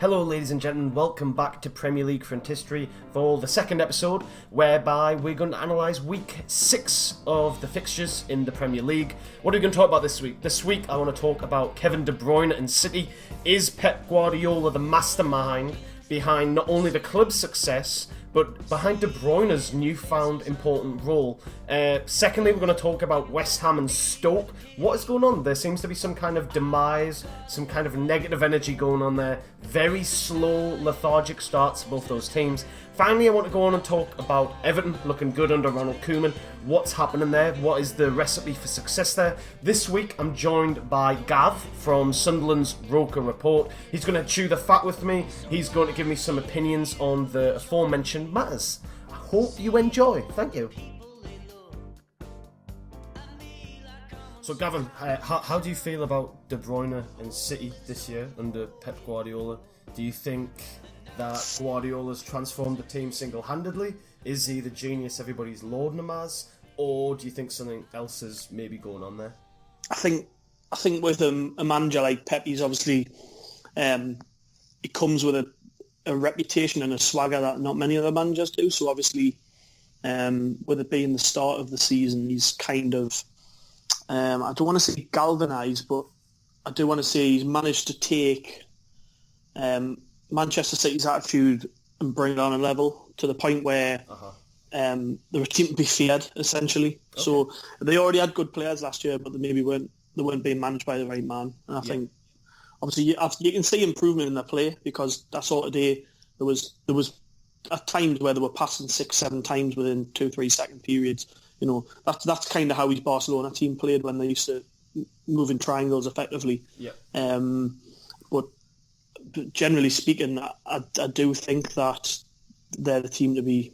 Hello ladies and gentlemen, welcome back to Premier League Front History for the second episode, whereby we're going to analyse week 6 of the fixtures in the Premier League. What are we going to talk about this week? This week I want to talk about Kevin De Bruyne and City. Is Pep Guardiola the mastermind behind not only the club's success, but behind De Bruyne's newfound important role? Secondly, we're going to talk about West Ham and Stoke. What is going on? There seems to be some kind of demise, some kind of negative energy going on there. Very slow, lethargic starts for both those teams. Finally, I want to go on and talk about Everton looking good under Ronald Koeman. What's happening there? What is the recipe for success there? This week, I'm joined by Gav from Sunderland's Roker Report. He's going to chew the fat with me. He's going to give me some opinions on the aforementioned matters. I hope you enjoy. Thank you. So, Gavin, how do you feel about De Bruyne and City this year under Pep Guardiola? Do you think that Guardiola's transformed the team single-handedly? Is he the genius everybody's lauding him as? Or do you think something else is maybe going on there? I think with a manager like Pep, he's obviously he comes with a reputation and a swagger that not many other managers do. So obviously, with it being the start of the season, he's kind of I don't want to say galvanised, but I do want to say he's managed to take Manchester City's attitude and bring it on a level to the point where they're a team to be feared, essentially. Okay. So they already had good players last year, but they weren't being managed by the right man. And I think obviously you can see improvement in their play, because that sort of day there was at times where they were passing 6-7 times within 2-3 second periods. You know, that's kind of how his Barcelona team played when they used to move in triangles effectively. Yeah. But generally speaking, I do think that they're the team to be,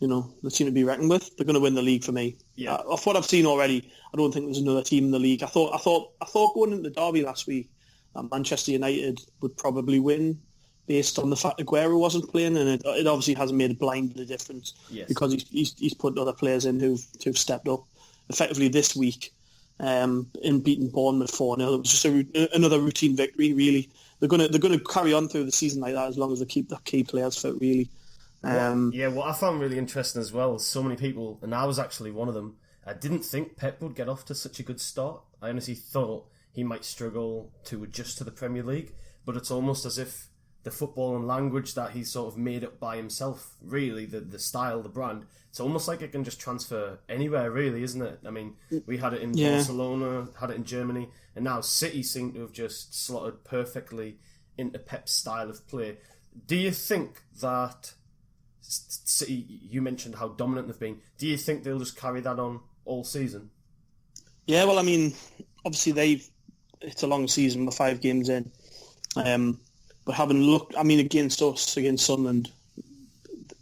reckoned with. They're going to win the league for me. Yeah. Of what I've seen already, I don't think there's another team in the league. I thought going into the derby last week that Manchester United would probably win, based on the fact that Aguero wasn't playing, and it obviously hasn't made a blinding difference. Yes. Because he's put other players in who've stepped up. Effectively this week, in beating Bournemouth 4-0, it was just another routine victory. Really, they're gonna carry on through the season like that as long as they keep their key players fit. Really. What I found really interesting as well is so many people, and I was actually one of them, I didn't think Pep would get off to such a good start. I honestly thought he might struggle to adjust to the Premier League, but it's almost as if the football and language that he's sort of made up by himself, really, the style, the brand, it's almost like it can just transfer anywhere, really, isn't it? I mean, we had it in Barcelona, had it in Germany, and now City seem to have just slotted perfectly into Pep's style of play. Do you think that City, you mentioned how dominant they've been, do you think they'll just carry that on all season? Yeah, well, I mean, obviously it's a long season, we're 5 games in. But having looked, against Sunderland,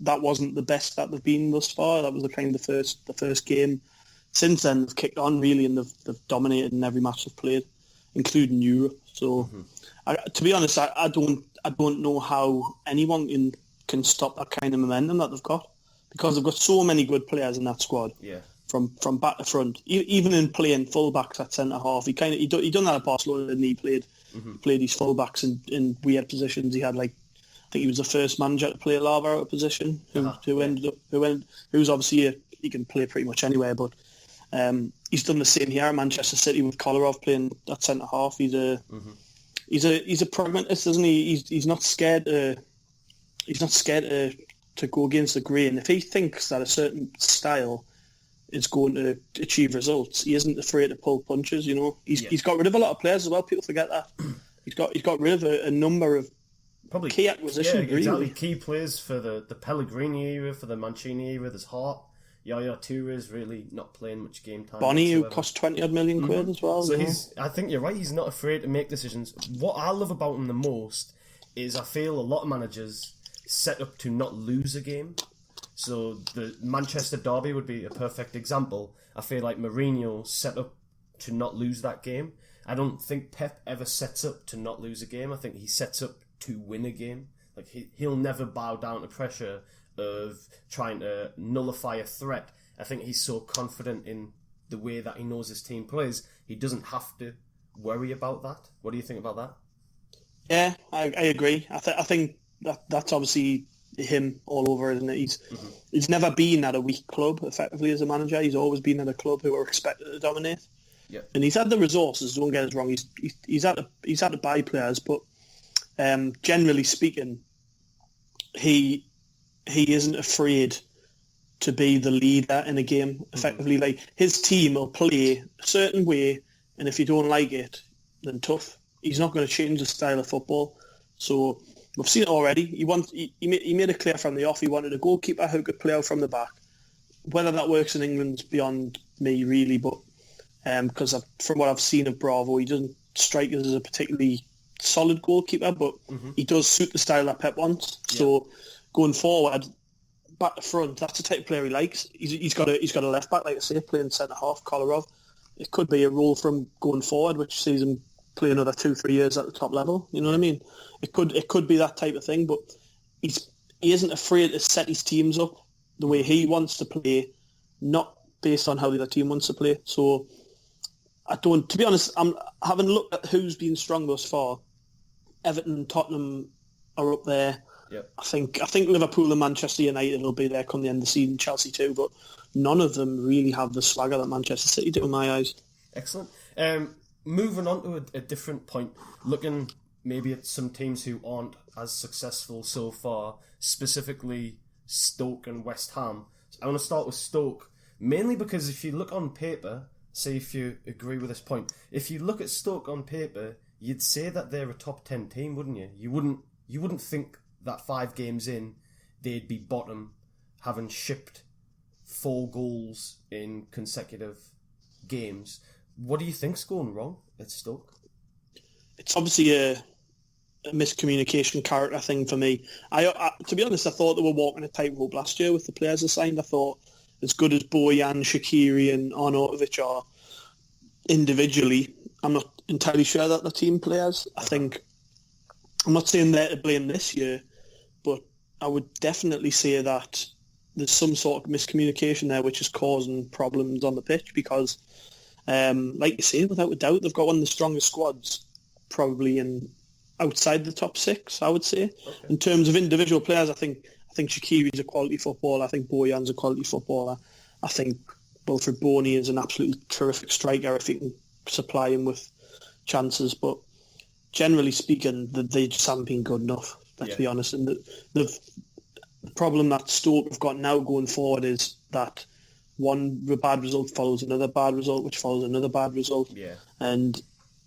that wasn't the best that they've been thus far. That was the first game. Since then, they've kicked on really, and they've dominated in every match they've played, including Europe. So, to be honest, I don't know how anyone can stop that kind of momentum that they've got, because they've got so many good players in that squad. Yeah. From back to front, even in playing fullbacks at centre half, he done that at Barcelona, didn't he? He played his fullbacks in weird positions. He had I think he was the first manager to play a Lava out of position, who's obviously he can play pretty much anywhere, but he's done the same here at Manchester City with Kolarov playing at centre half. He's a pragmatist, isn't he? He's not scared to go against the grain. If he thinks that a certain style is going to achieve results, he isn't afraid to pull punches. He's got rid of a lot of players as well. People forget that he's got rid of a number of probably key acquisitions. Yeah, exactly. Key players for the Pellegrini era, for the Mancini era. There's Hart. Yaya Toure is really not playing much game time. Bonnie, who cost 20 odd million quid as well. So I think you're right. He's not afraid to make decisions. What I love about him the most is I feel a lot of managers set up to not lose a game. So the Manchester derby would be a perfect example. I feel like Mourinho set up to not lose that game. I don't think Pep ever sets up to not lose a game. I think he sets up to win a game. Like he'll never bow down to pressure of trying to nullify a threat. I think he's so confident in the way that he knows his team plays, he doesn't have to worry about that. What do you think about that? Yeah, I agree. I think that's obviously him all over, isn't it? He's never been at a weak club effectively as a manager. He's always been at a club who are expected to dominate. Yeah. And he's had the resources. Don't get us wrong. He's had to buy players, but generally speaking, he isn't afraid to be the leader in a game. Effectively, like his team will play a certain way, and if you don't like it, then tough. He's not going to change the style of football. So we've seen it already. He made it clear from the off. He wanted a goalkeeper who could play out from the back. Whether that works in England's beyond me, really, but because from what I've seen of Bravo, he doesn't strike us as a particularly solid goalkeeper, but he does suit the style that Pep wants. Yeah. So going forward, back to front, that's the type of player he likes. He's got a left back, like I say, playing centre half, Kolarov. It could be a role from going forward, which sees him play another 2-3 years at the top level. You know what I mean? It could be that type of thing, but he isn't afraid to set his teams up the way he wants to play, not based on how the other team wants to play. So to be honest, I'm having looked at who's been strong thus far. Everton and Tottenham are up there. Yep. I think Liverpool and Manchester United will be there come the end of the season, Chelsea too, but none of them really have the swagger that Manchester City do in my eyes. Excellent. Moving on to a different point, looking maybe at some teams who aren't as successful so far, specifically Stoke and West Ham. I want to start with Stoke, mainly because if you look on paper, say if you agree with this point, if you look at Stoke on paper, you'd say that they're a top 10 team, wouldn't you? You wouldn't think that 5 games in, they'd be bottom, having shipped 4 goals in consecutive games. What do you think's going wrong at Stoke? It's obviously a miscommunication character thing for me. I to be honest, I thought they were walking a tightrope last year with the players they signed. I thought as good as Bojan, Shaqiri and Arnautovic are individually, I'm not entirely sure that the team players. I think, I'm not saying they're to blame this year, but I would definitely say that there's some sort of miscommunication there which is causing problems on the pitch because, like you say, without a doubt, they've got one of the strongest squads probably outside the top 6, I would say. Okay. In terms of individual players, I think Shaqiri's a quality footballer. I think Bojan's a quality footballer. I think Wilfred Boney is an absolutely terrific striker if you can supply him with chances. But generally speaking, they just haven't been good enough, let's be honest. And the problem that Stoke have got now going forward is that one bad result follows another bad result, which follows another bad result. Yeah. And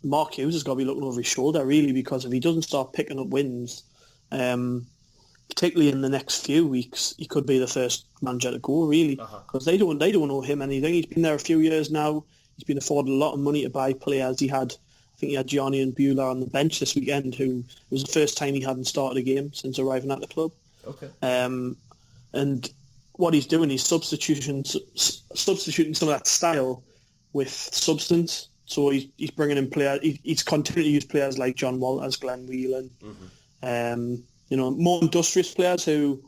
Mark Hughes has got to be looking over his shoulder, really, because if he doesn't start picking up wins, particularly in the next few weeks, he could be the first manager to go, really, because they don't owe him anything. He's been there a few years now. He's been afforded a lot of money to buy players. I think he had Johnny and Beulah on the bench this weekend, who was the first time he hadn't started a game since arriving at the club. Okay. And what he's doing, he's substituting some of that style with substance. So he's bringing in players. He's continuing to use players like John Walters, Glenn Whelan, more industrious players who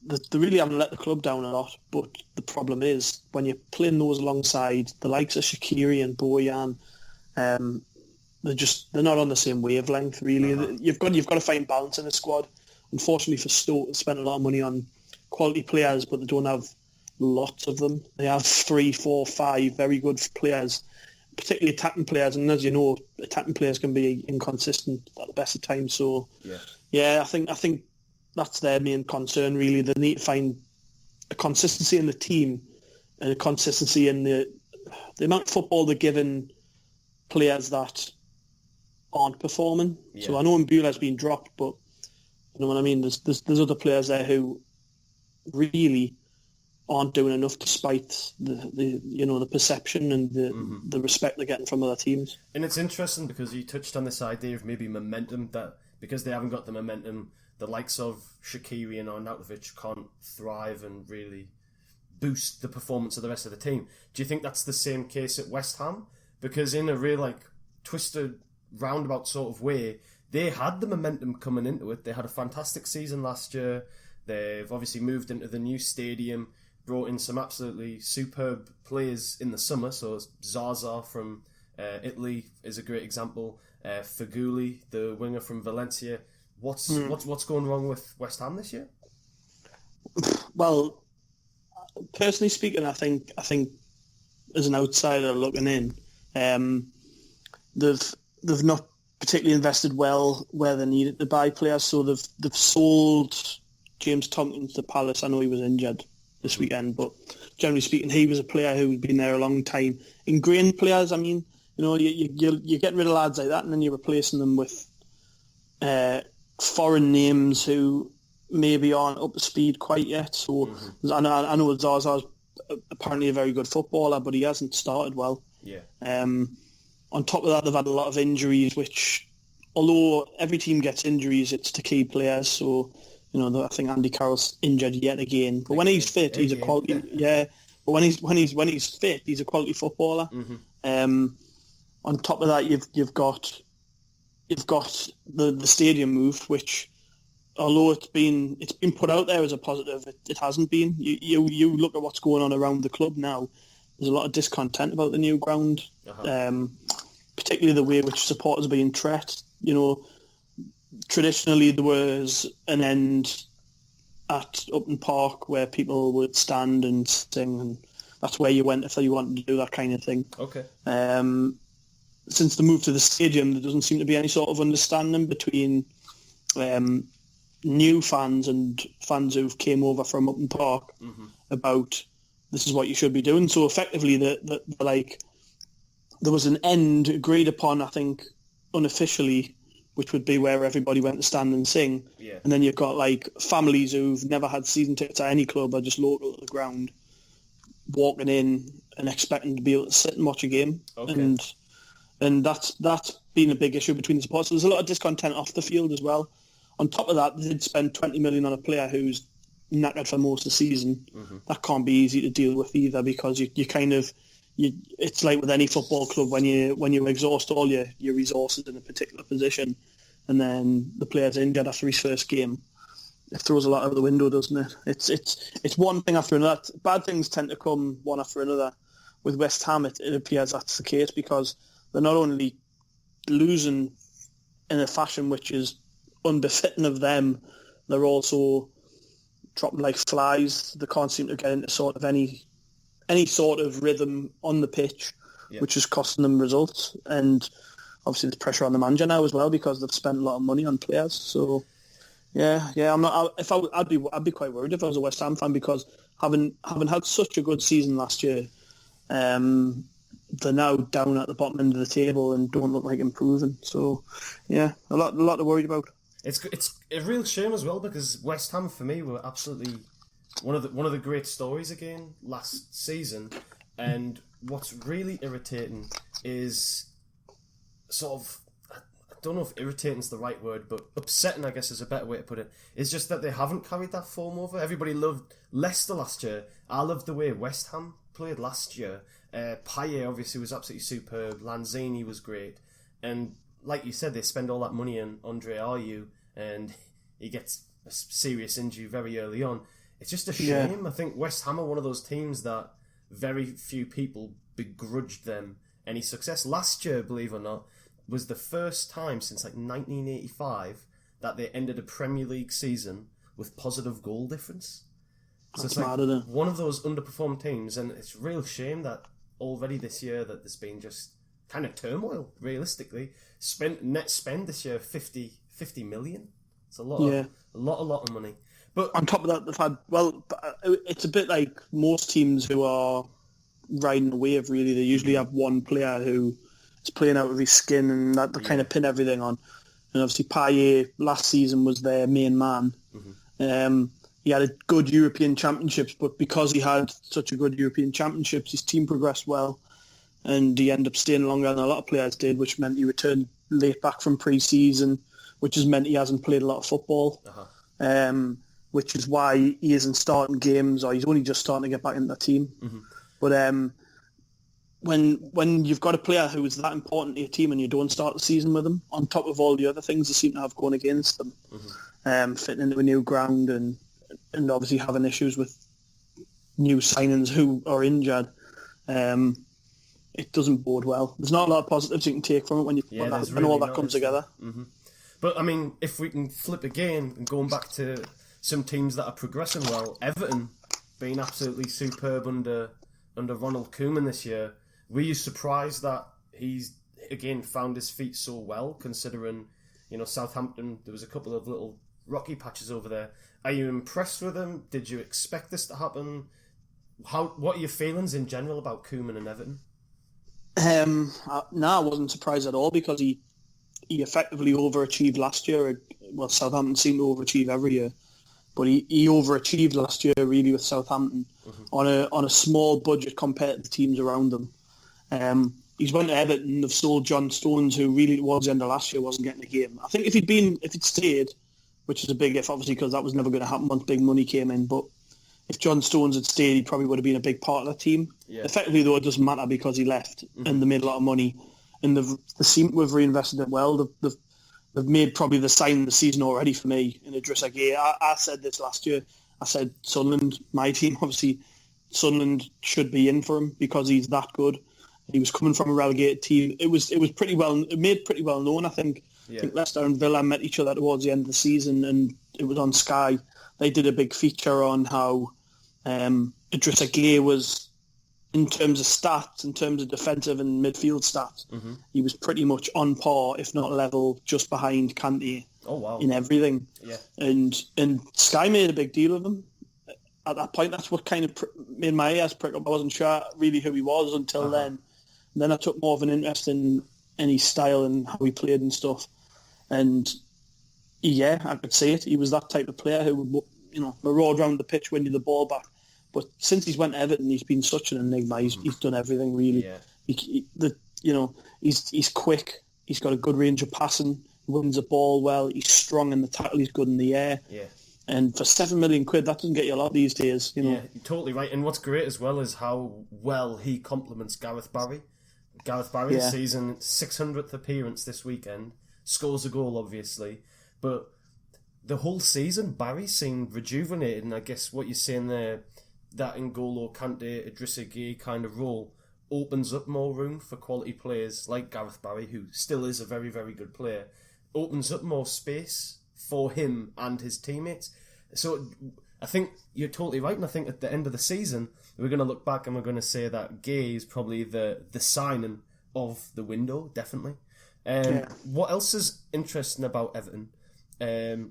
they really haven't let the club down a lot. But the problem is when you're playing those alongside the likes of Shaqiri and Bojan, they're not on the same wavelength. Really, you've got to find balance in the squad. Unfortunately for Stoke, they spent a lot of money on quality players, but they don't have lots of them. They have 3, 4, 5 very good players, particularly attacking players. And as you know, attacking players can be inconsistent at the best of times. So, I think that's their main concern. Really, they need to find a consistency in the team and a consistency in the amount of football they're giving players that aren't performing. Yeah. So I know Mbula's been dropped, but you know what I mean. There's other players there who really aren't doing enough, despite the perception and the respect they're getting from other teams. And it's interesting because you touched on this idea of maybe momentum, that because they haven't got the momentum, the likes of Shaqiri and Arnautovic can't thrive and really boost the performance of the rest of the team. Do you think that's the same case at West Ham? Because in a real twisted roundabout sort of way, they had the momentum coming into it. They had a fantastic season last year. They've obviously moved into the new stadium, brought in some absolutely superb players in the summer. So Zaza from Italy is a great example. Feghouli, the winger from Valencia. What's going wrong with West Ham this year? Well, personally speaking, I think as an outsider looking in, they've not particularly invested well where they needed to buy players. So they've sold James Tompkins to Palace. I know he was injured this weekend, but generally speaking, he was a player who'd been there a long time. Ingrained players, I mean, you're getting rid of lads like that, and then you're replacing them with foreign names who maybe aren't up to speed quite yet. So I know Zaza's apparently a very good footballer, but he hasn't started well. Yeah. On top of that, they've had a lot of injuries, which, although every team gets injuries, it's to key players. So, I think Andy Carroll's injured yet again. But when he's fit, he's a quality. Yeah. But when he's fit, he's a quality footballer. On top of that, you've got the stadium move, which, although it's been put out there as a positive, it hasn't been. You look at what's going on around the club now. There's a lot of discontent about the new ground, particularly the way which supporters are being treated. Traditionally there was an end at Upton Park where people would stand and sing, and that's where you went if you wanted to do that kind of thing. Okay. Since the move to the stadium, there doesn't seem to be any sort of understanding between new fans and fans who've came over from Upton Park about this is what you should be doing. So effectively, there was an end agreed upon, I think, unofficially, which would be where everybody went to stand and sing. Yeah. And then you've got families who've never had season tickets at any club, are just local to the ground, walking in and expecting to be able to sit and watch a game. Okay. And that's been a big issue between the supporters. There's a lot of discontent off the field as well. On top of that, they did spend 20 million on a player who's knackered for most of the season. That can't be easy to deal with either, because you it's like with any football club, when you exhaust all your resources in a particular position, and then the player's injured after his first game, it throws a lot out the window, doesn't it? It's one thing after another. Bad things tend to come one after another. With West Ham, it appears that's the case, because they're not only losing in a fashion which is unbefitting of them, they're also dropping like flies. They can't seem to get into sort of any sort of rhythm on the pitch, which is costing them results. And obviously there's pressure on the manager now as well, because they've spent a lot of money on players. So I'd be quite worried if I was a West Ham fan, because having had such a good season last year, they're now down at the bottom end of the table and don't look like improving. So a lot to worry about. It's a real shame as well, because West Ham for me were absolutely one of the great stories again last season. And what's really irritating is sort of, I don't know if irritating is the right word, but upsetting, I guess, is a better way to put it, is just that they haven't carried that form over. Everybody loved Leicester last year. I loved the way West Ham played last year. Payet obviously was absolutely superb. Lanzini was great. And like you said, they spend all that money on Andre Ayew, and he gets a serious injury very early on. It's just a shame. I think West Ham are one of those teams that very few people begrudged them any success. Last year, believe it or not, was the first time since 1985 that they ended a Premier League season with positive goal difference. So That's it's mad, isn't it? one of those underperformed teams, and it's a real shame that already this year that there's been just kind of turmoil, realistically. Net spend this year, 50 million. It's a lot of money. But on top of that, they've had, it's a bit like most teams who are riding a wave, really. They usually have one player who is playing out of his skin, and that they kind of pin everything on. And obviously Payet last season was their main man. He had a good European Championships, but because he had such a good European Championships, his team progressed well, and he ended up staying longer than a lot of players did, which meant he returned late back from pre-season, which has meant he hasn't played a lot of football, which is why he isn't starting games, or he's only just starting to get back into the team. But when you've got a player who is that important to your team and you don't start the season with him, on top of all the other things they seem to have going against them, fitting into a new ground and obviously having issues with new signings who are injured, it doesn't bode well. There's not a lot of positives you can take from it when all that comes together. Mm-hmm. But I mean, if we can flip again and going back to some teams that are progressing well, Everton being absolutely superb under Ronald Koeman this year. Were you surprised that he's again found his feet so well, considering Southampton? There was a couple of little rocky patches over there. Are you impressed with him? Did you expect this to happen? What are your feelings in general about Koeman and Everton? I wasn't surprised at all because he effectively overachieved last year. Well, Southampton seem to overachieve every year, but he overachieved last year really with Southampton on a small budget compared to the teams around them. He's went to Everton. They've sold John Stones, who really towards the end of last year wasn't getting a game. I think if he'd stayed, which is a big if obviously because that was never going to happen once big money came in, but if John Stones had stayed, he probably would have been a big part of the team. Yeah. Effectively, though, it doesn't matter because he left and they made a lot of money. And they seem to have reinvested it well. They've made probably the sign of the season already for me in Idrissa Gueye. I said this last year. I said Sunderland, my team, obviously, Sunderland should be in for him because he's that good. He was coming from a relegated team. It made pretty well known, I think. Yeah. I think Leicester and Villa met each other towards the end of the season and it was on Sky. They did a big feature on how Idrissa Gueye was, in terms of stats, in terms of defensive and midfield stats, he was pretty much on par, if not level, just behind Kante. Oh, wow. In everything. Yeah. And Sky made a big deal of him. At that point, that's what kind of made my ears prick up. I wasn't sure really who he was until then. And then I took more of an interest in his style and how he played and stuff. And yeah, I could see it. He was that type of player who would, maraud around the pitch, win you the ball back. But since he's went to Everton, he's been such an enigma. He's done everything really. Yeah. He's quick. He's got a good range of passing. He wins the ball well. He's strong in the tackle. He's good in the air. Yeah. And for £7 million, that doesn't get you a lot these days. Yeah, you're totally right. And what's great as well is how well he complements Gareth Barry. Season 600th appearance this weekend. Scores a goal, obviously, but the whole season, Barry seemed rejuvenated, and I guess what you're saying there, that N'Golo Kante, Idrissa Gueye kind of role opens up more room for quality players like Gareth Barry, who still is a very, very good player, opens up more space for him and his teammates. So I think you're totally right, and I think at the end of the season, we're going to look back and we're going to say that Gueye is probably the signing of the window, definitely. What else is interesting about Everton?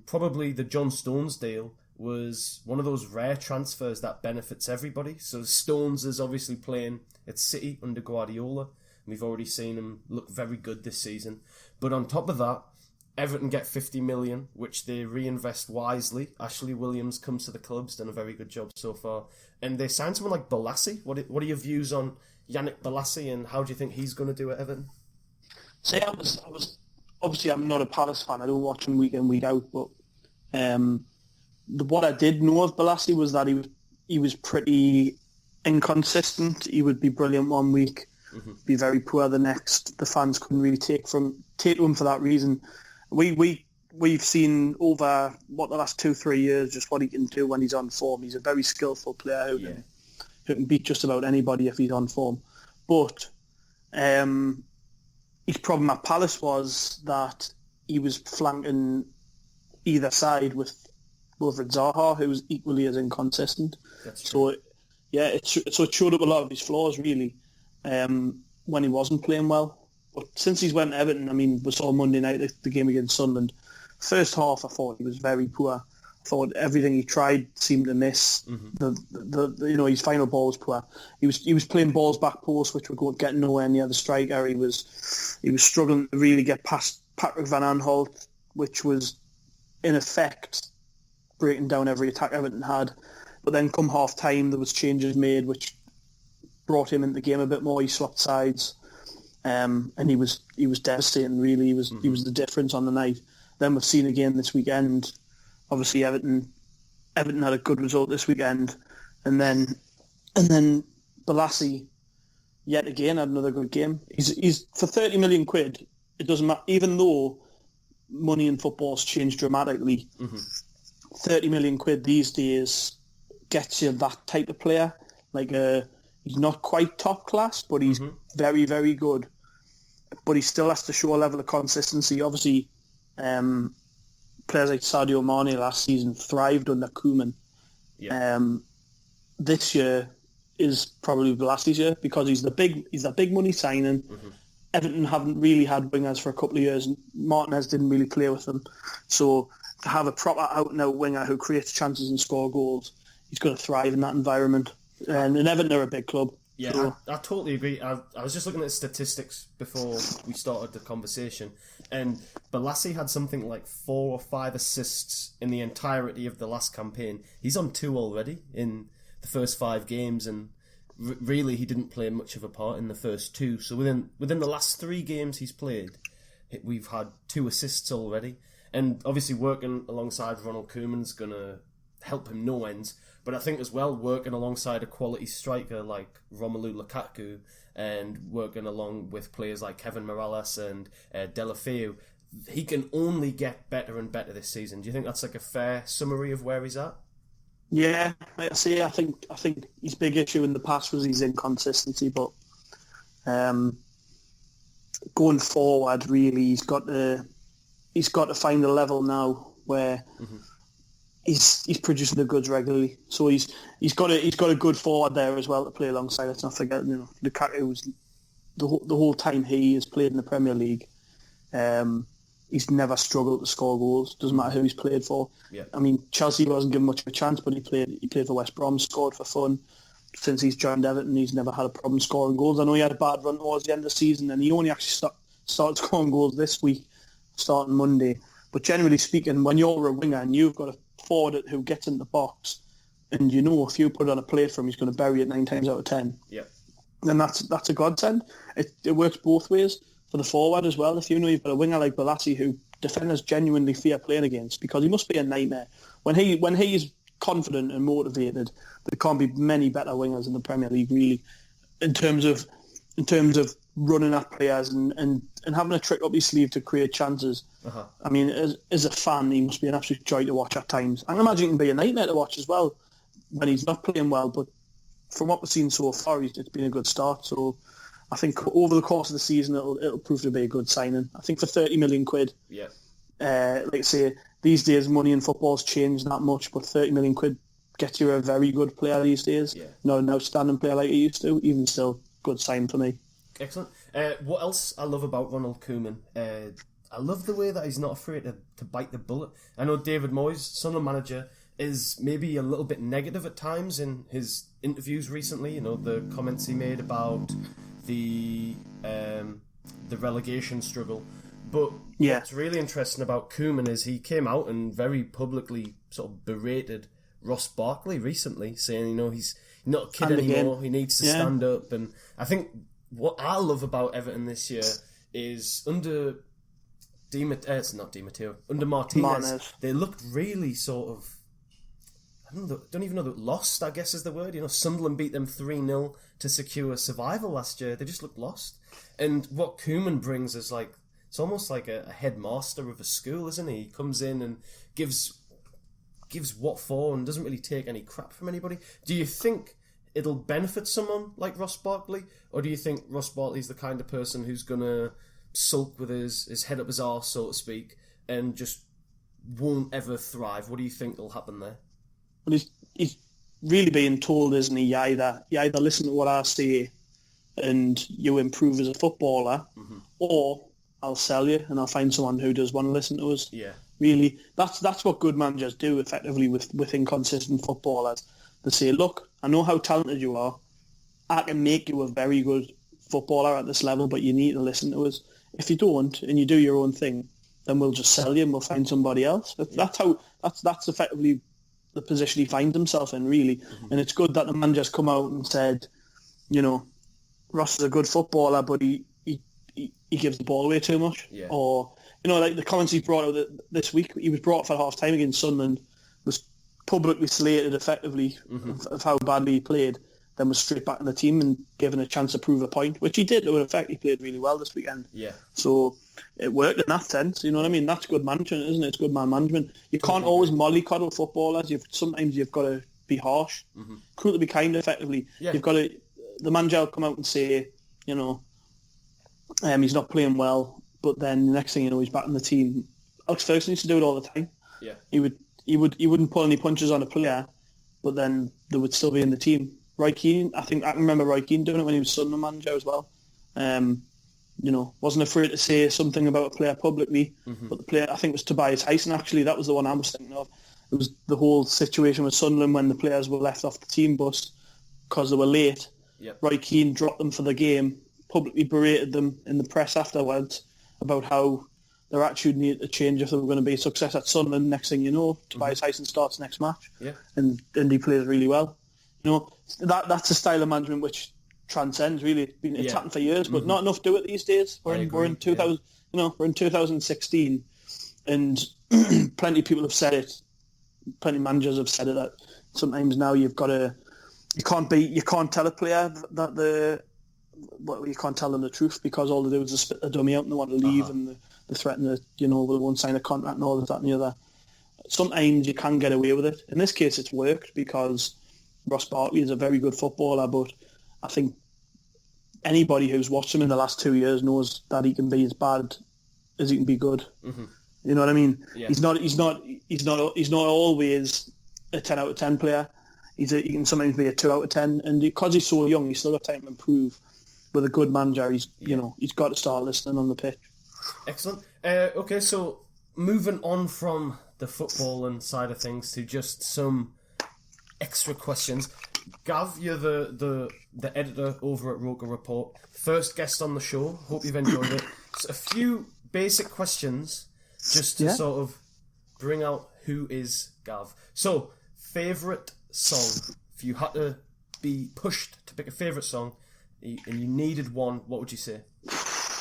Probably the John Stones deal was one of those rare transfers that benefits everybody. So Stones is obviously playing at City under Guardiola. We've already seen him look very good this season. But on top of that, Everton get 50 million, which they reinvest wisely. Ashley Williams comes to the club, done a very good job so far. And they signed someone like Balassi. What are your views on Yannick Balassi and how do you think he's going to do at Everton? See, I was obviously I'm not a Palace fan. I don't watch him week in, week out. But what I did know of Balassi was that he was pretty inconsistent. He would be brilliant one week, be very poor the next. The fans couldn't really take to him for that reason. We've seen over the last 2-3 years just what he can do when he's on form. He's a very skillful player who can beat just about anybody if he's on form. But his problem at Palace was that he was flanking either side with Wilfred Zaha, who was equally as inconsistent. So it showed up a lot of his flaws really when he wasn't playing well. But since he's went to Everton, I mean, we saw Monday night the game against Sunderland. First half, I thought he was very poor. I thought everything he tried seemed to miss. His final ball was poor. He was playing balls back post, which were getting nowhere near the striker. He was struggling to really get past Patrick Van Aanholt, which was in effect breaking down every attack Everton had. But then come half time, there was changes made which brought him into the game a bit more. He swapped sides, and he was devastating. Really, he was the difference on the night. Then we've seen again this weekend. Obviously, Everton had a good result this weekend, and then Balassi yet again had another good game. He's for 30 million quid. It doesn't matter, even though money in football's changed dramatically. 30 million quid these days gets you that type of player. Like he's not quite top class, but he's very, very good. But he still has to show a level of consistency. Obviously, players like Sadio Mane last season thrived under Koeman. Yeah. This year is probably Bolasy's year because he's the big money signing. Everton haven't really had wingers for a couple of years, and Martinez didn't really play with them. So to have a proper out-and-out winger who creates chances and score goals, he's going to thrive in that environment. And Everton are a big club. Yeah, so. I totally agree. I was just looking at statistics before we started the conversation, and Bolasy had something like 4 or 5 assists in the entirety of the last campaign. He's on 2 already in the first 5 games, and really he didn't play much of a part in the first 2. So within the last 3 games he's played, we've had 2 assists already. And obviously working alongside Ronald Koeman's going to help him no ends. But I think as well, working alongside a quality striker like Romelu Lukaku and working along with players like Kevin Morales and Deulofeu, he can only get better and better this season. Do you think that's like a fair summary of where he's at? Yeah, like I say, I think his big issue in the past was his inconsistency, but going forward, really, he's got to find a level now where he's producing the goods regularly. So he's got a good forward there as well to play alongside. Let's not forget, Lukaku was the whole time he has played in the Premier League. He's never struggled to score goals. Doesn't matter who he's played for. Yeah. I mean, Chelsea wasn't given much of a chance, but he played for West Brom, scored for fun. Since he's joined Everton, he's never had a problem scoring goals. I know he had a bad run towards the end of the season, and he only actually started scoring goals this week, starting Monday. But generally speaking, when you're a winger and you've got a forward who gets in the box, and if you put it on a plate for him, he's going to bury it 9 times out of 10. Yeah. Then that's a godsend. It works both ways. For the forward as well, if you've got a winger like Bolasy who defenders genuinely fear playing against, because he must be a nightmare. When he is confident and motivated, there can't be many better wingers in the Premier League, really, in terms of running at players and having a trick up his sleeve to create chances. I mean, as a fan, he must be an absolute joy to watch at times. I can imagine it can be a nightmare to watch as well when he's not playing well, but from what we've seen so far, it's been a good start. So I think over the course of the season, it'll prove to be a good signing. I think for 30 million quid, like I say, these days money in football's changed that much, but 30 million quid gets you a very good player these days. Yeah. Not an outstanding player like he used to. Even still, good sign for me. Excellent. What else I love about Ronald Koeman? I love the way that he's not afraid to bite the bullet. I know David Moyes, Sunderland manager, is maybe a little bit negative at times in his interviews recently. The comments he made about the relegation struggle. But what's really interesting about Koeman is he came out and very publicly sort of berated Ross Barkley recently, saying, he's not a kid anymore, he needs to stand up. And I think what I love about Everton this year is under under Martinez, they looked really sort of, don't even know that lost, I guess is the word. Sunderland beat them 3-0 to secure survival last year. They just looked lost. And what Koeman brings is it's almost like a headmaster of a school, isn't he? He comes in and gives what for and doesn't really take any crap from anybody. Do you think it'll benefit someone like Ross Barkley? Or do you think Ross Barkley's the kind of person who's going to sulk with his head up his arse, so to speak, and just won't ever thrive? What do you think will happen there? Well, he's really being told, isn't he? You either listen to what I say and you improve as a footballer, or I'll sell you and I'll find someone who does want to listen to us. Yeah. Really, that's what good managers do effectively with inconsistent footballers. They say, look, I know how talented you are. I can make you a very good footballer at this level, but you need to listen to us. If you don't and you do your own thing, then we'll just sell you and we'll find somebody else. That's effectively the position he finds himself in, really. And it's good that the manager's come out and said, Ross is a good footballer, but he gives the ball away too much. Yeah. Or, like the comments he brought out this week, he was brought for half-time against Sunderland, was publicly slated effectively of how badly he played, then was straight back in the team and given a chance to prove a point, which he did. In fact, he played really well this weekend. Yeah. So it worked in that sense. You know what I mean? That's good management, isn't it? It's good man management. You can't always mollycoddle footballers. Sometimes you've got to be harsh. Cruel to be kind, effectively. Yeah. You've got to the manager will come out and say, he's not playing well, but then the next thing you know, he's back in the team. Alex Ferguson used to do it all the time. Yeah. He wouldn't pull any punches on a player, but then they would still be in the team. Roy Keane, I can remember Roy Keane doing it when he was Sunderland manager as well. Wasn't afraid to say something about a player publicly, but the player, I think it was Tobias Hyson actually, that was the one I was thinking of. It was the whole situation with Sunderland when the players were left off the team bus because they were late. Yep. Roy Keane dropped them for the game, publicly berated them in the press afterwards about how their attitude needed to change if they were going to be a success at Sunderland. Next thing you know, Tobias Hyson starts next match, and he plays really well. That's a style of management which transcends really. It's happened for years, but not enough do it these days. We're in 2000, we're in 2016, and plenty of people have said it. Plenty of managers have said it that sometimes now you can't tell a player that you can't tell them the truth because all they do is just spit the dummy out and they want to leave and they threaten that they won't sign a contract and all this, that and the other. Sometimes you can get away with it. In this case, it's worked because Ross Barkley is a very good footballer, but I think anybody who's watched him in the last 2 years knows that he can be as bad as he can be good. You know what I mean? Yeah. He's not always a 10 out of 10 player. He can sometimes be a 2 out of 10, and because he's so young, he's still got time to improve. With a good manager, he's got to start listening on the pitch. Excellent. Okay, so moving on from the football and side of things to just some extra questions. Gav, you're the editor over at Roker Report. First guest on the show. Hope you've enjoyed it. So a few basic questions just to sort of bring out who is Gav. So, favourite song. If you had to be pushed to pick a favourite song and you needed one, what would you say?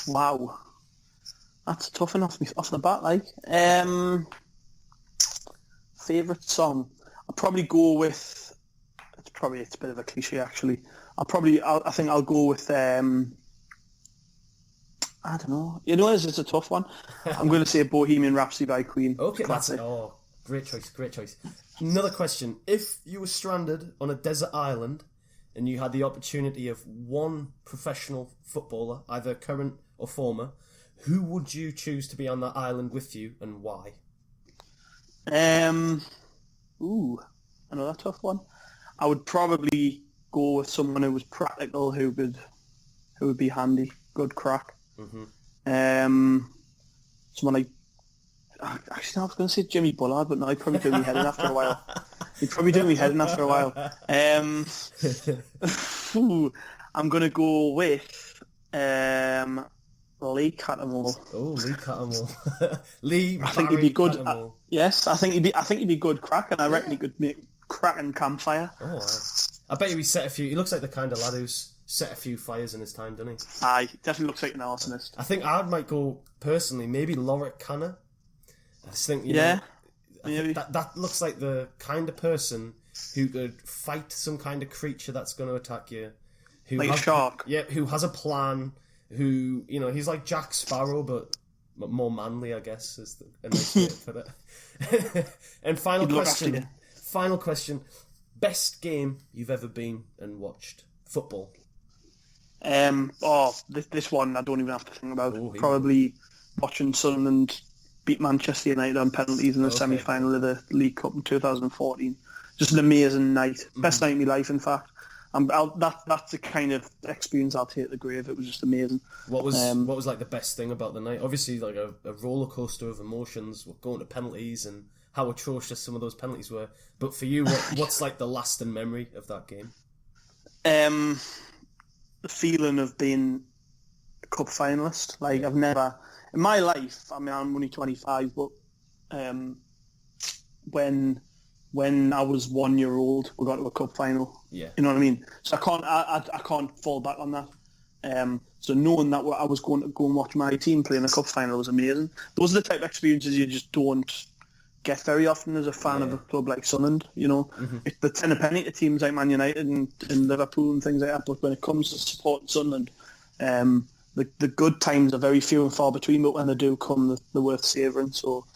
Wow. That's tough enough off the bat, like. Favourite song? I'll probably go with... It's a bit of a cliche, actually. I think I'll go with... I don't know. It's a tough one. I'm going to say Bohemian Rhapsody by Queen. Okay, that's it. Oh, great choice. Another question. If you were stranded on a desert island and you had the opportunity of one professional footballer, either current or former, who would you choose to be on that island with you and why? Another tough one. I would probably go with someone who was practical, who would be handy, good crack. Someone like, actually, I was going to say Jimmy Bullard, but no, he'd probably do me heading after a while. I'm going to go with Lee Cattermole. Oh, Lee Cattermole. Lee. I think he'd be good. Yes, I think he'd be good crack, and I reckon he could make cracking campfire. Oh, I bet he set a few. He looks like the kind of lad who's set a few fires in his time, doesn't he? Aye, definitely looks like an arsonist. I think I might go personally, maybe Lorik Canner. I just think, maybe that looks like the kind of person who could fight some kind of creature that's going to attack you. Like a shark. Yeah, who has a plan. Who, he's like Jack Sparrow, but more manly, I guess, is a nice way to put it. And final question. Best game you've ever been and watched? Football. This one I don't even have to think about. Probably watching Sunderland beat Manchester United on penalties in the semi-final of the League Cup in 2014. Just an amazing night. Best night of my life, in fact. That's the kind of experience I'll take to the grave. It was just amazing. What was like the best thing about the night? Obviously, like a roller coaster of emotions, going to penalties and how atrocious some of those penalties were. But for you, what's like the lasting memory of that game? The feeling of being a cup finalist. Like, I've never in my life. I mean, I'm only 25, but when I was 1 year old, we got to a cup final. Yeah, you know what I mean. So I can't fall back on that. So knowing that I was going to go and watch my team play in a cup final was amazing. Those are the type of experiences you just don't get very often as a fan of a club like Sunderland. They tend to penny to teams like Man United and Liverpool and things like that. But when it comes to supporting Sunderland, the good times are very few and far between. But when they do come, they're worth savouring. So,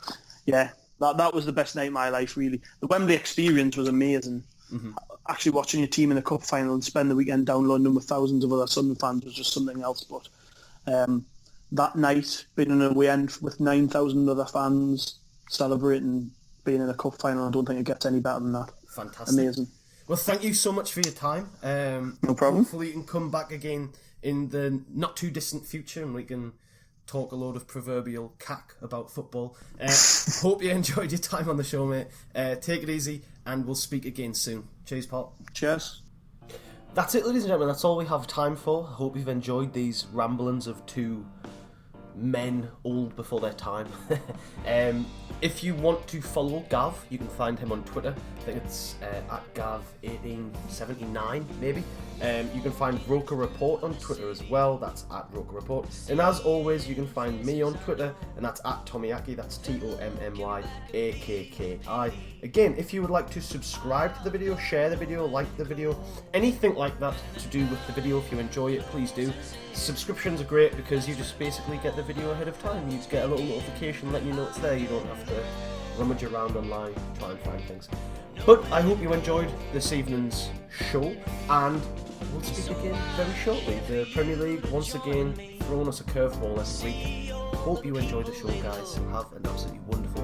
yeah. That was the best night of my life, really. The Wembley experience was amazing. actually watching your team in the cup final and spend the weekend down London with thousands of other Sunderland fans was just something else. But that night, being in a away end with 9,000 other fans celebrating being in a cup final, I don't think it gets any better than that. Fantastic. Amazing. Well, thank you so much for your time. No problem. Hopefully you can come back again in the not too distant future and we can talk a load of proverbial cack about football. Hope you enjoyed your time on the show, mate. Take it easy and we'll speak again soon. Cheers, Paul. Cheers. That's it, ladies and gentlemen. That's all we have time for. I hope you've enjoyed these ramblings of two men old before their time. If you want to follow Gav, you can find him on Twitter. I think it's at Gav1879 maybe. You can find Roker Report on Twitter as well. That's at Roker Report. And as always, you can find me on Twitter, and that's at Tommyaki. That's TOMMYAKKI. Again, if you would like to subscribe to the video, share the video, like the video, anything like that to do with the video, if you enjoy it, please do. Subscriptions are great because you just basically get the video ahead of time. You just get a little notification letting you know it's there. You don't have to rummage around online, try and find things. But I hope you enjoyed this evening's show, and we'll speak again very shortly. The Premier League once again throwing us a curveball this week. Hope you enjoyed the show, guys. Have an absolutely wonderful